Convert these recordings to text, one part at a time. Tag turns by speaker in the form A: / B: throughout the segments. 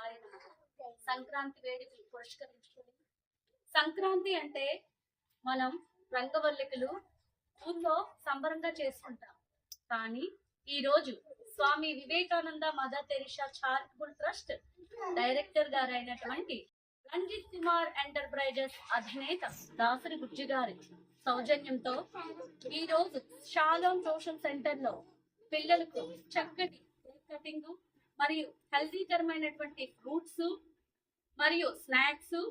A: శివాయ నమః. సంక్రాంతి వేడుకలు పురస్కరించుకొని, సంక్రాంతి అంటే మనం రంగవల్లికలు ఊర్లో సంబరంగా చేసుకుంటాం. కానీ ఈ రోజు Swami Vivekananda Mother Teresa charitable trust director గారు అయినటువంటి రంజిత్ కుమార్ ఎంటర్ప్రైజెస్ అధినేత దాసరి గుజ్జి గారి సౌజన్యంతో ఈ రోజు షాలోమ్ సోషల్ సెంటర్ లో పిల్లలకు చక్కటి కేక్ కటింగ్ మరియు హెల్తీకరమైనటువంటి ఫ్రూట్స్ మరియు స్నాక్స్,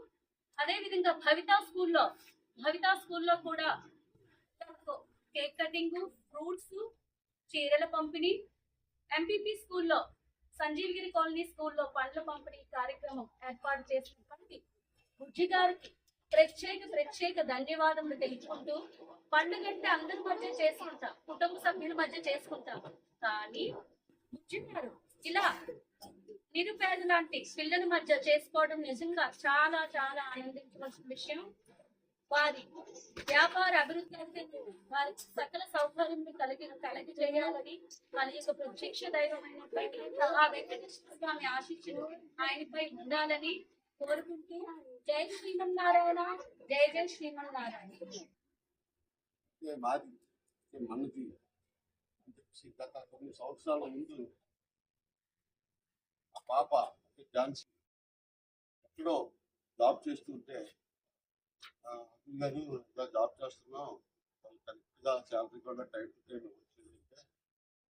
A: అదే విధంగా భవితా స్కూల్లో కూడా కేక్ కటింగ్, ఫ్రూట్స్, చీరల పంపిణీ, ఎంపీపీ స్కూల్లో సంజీవగిరి కాలనీ స్కూల్లో పండ్ల పంపిణీ కార్యక్రమం ఏర్పాటు చేసినటువంటి బుజ్జి గారికి ప్రత్యేక ధన్యవాదములు తెలుపుకుంటూ, పండుగంటే అందరి మధ్య చేసుకుంటాం, కుటుంబ సభ్యుల మధ్య చేసుకుంటాం. కానీ బుజ్జి గారు ఇలా నిరుపేద లాంటి పిల్లల మధ్య చేసుకోవడం నిజంగా చాలా చాలా ఆనందించవలసిన విషయం. వారి వ్యాపార అభివృద్ధి అంటే వారికి సకల సౌకర్యం కలిగి చేయాలని వాళ్ళ యొక్క ప్రత్యక్ష దైవమైనటువంటి ఆ వెంకటేశ్వర స్వామి ఆశీస్సులు ఆయనపై ఉండాలని కోరుకుంటూ, జై శ్రీమన్నారాయణ, జై జై శ్రీమన్నారాయణ.
B: మనకి గత కొన్ని సంవత్సరాల ముందు ఆ పాప ఝాన్సీ ఎక్కడో జాబ్ చేస్తుంటే గారు జాబ్ చేస్తున్నాం, వాళ్ళు కరెక్ట్గా శాలరీ కూడా టైం టు టైం వచ్చిందంటే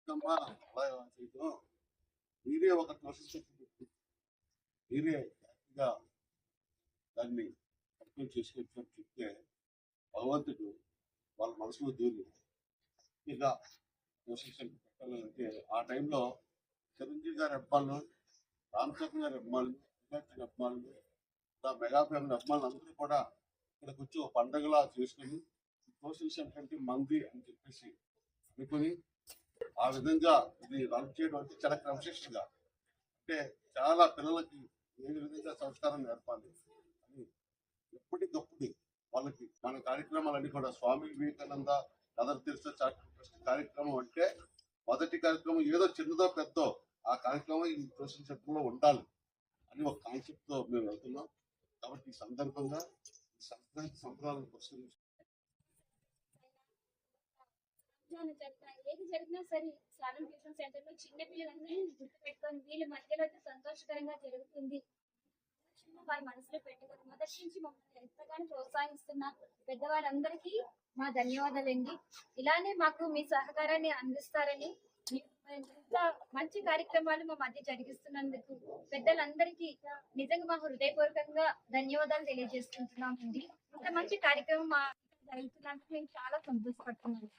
B: అమ్మా అలా చేయడం, మీరే ఒక ట్రస్ట్ మీరే హ్యాపీగా దాన్ని అర్థం చేసుకొచ్చినట్టు చెప్తే భగవంతుడు వాళ్ళ మనసులో దూరి హ్యాపీగా ట్రస్ట్ పెట్టాలంటే ఆ టైంలో చిరంజీవి గారి అబ్బాయిలు, రామచంద్ర గారి అబ్బాయిలు, విద్యార్థి అబ్బాయిలు, మెగా ఫ్యామిలీ అబ్బాయిలు అందరూ కూడా ఇక్కడికి వచ్చి ఒక పండుగలా చేసుకుని సోషల్ సెంటర్ మంది అని చెప్పేసి అనుకుని ఆ విధంగా ఇది రన్ చేయడం అంటే చాలా క్రమశిక్షణగా, అంటే చాలా పిల్లలకి ఏ విధంగా సంస్కారం నేర్పాలి అని ఎప్పటికప్పుడు వాళ్ళకి మన కార్యక్రమాలన్నీ కూడా Swami Vivekananda Mother Teresa charitable trust కార్యక్రమం అంటే మొదటి కార్యక్రమం ఏదో చిన్నదో పెద్దో ఆ కార్యక్రమం ఈ సోషల్ సెంటర్లో ఉండాలి అని ఒక కాన్సెప్ట్ తో మేము వెళ్తున్నాం. కాబట్టి ఈ సందర్భంగా సంక్రాంతి సంబరాలను పురస్కరించి
C: ఏది జరిగినా సరే శాలం ట్యూషన్ సెంటర్ లో చిన్న పిల్లలందరినీ గుర్తు పెట్టుకొని వీళ్ళ మధ్యలో అయితే సంతోషకరంగా జరుగుతుంది. వారి మనసులో పెట్టుకొని మొదటి నుంచి మమ్మల్ని ఎంతగానో ప్రోత్సహిస్తున్న పెద్దవాళ్ళందరికీ మా ధన్యవాదాలండి. ఇలానే మాకు మీ సహకారాన్ని అందిస్తారని, ఇంత మంచి కార్యక్రమాలు మా మధ్య జరిగిస్తున్నందుకు పెద్దలందరికీ నిజంగా మా హృదయపూర్వకంగా ధన్యవాదాలు తెలియజేసుకుంటున్నామండి. ఇంత మంచి కార్యక్రమం మా జరుగుతున్నందుకు మేము చాలా సంతోషపడుతున్నాము.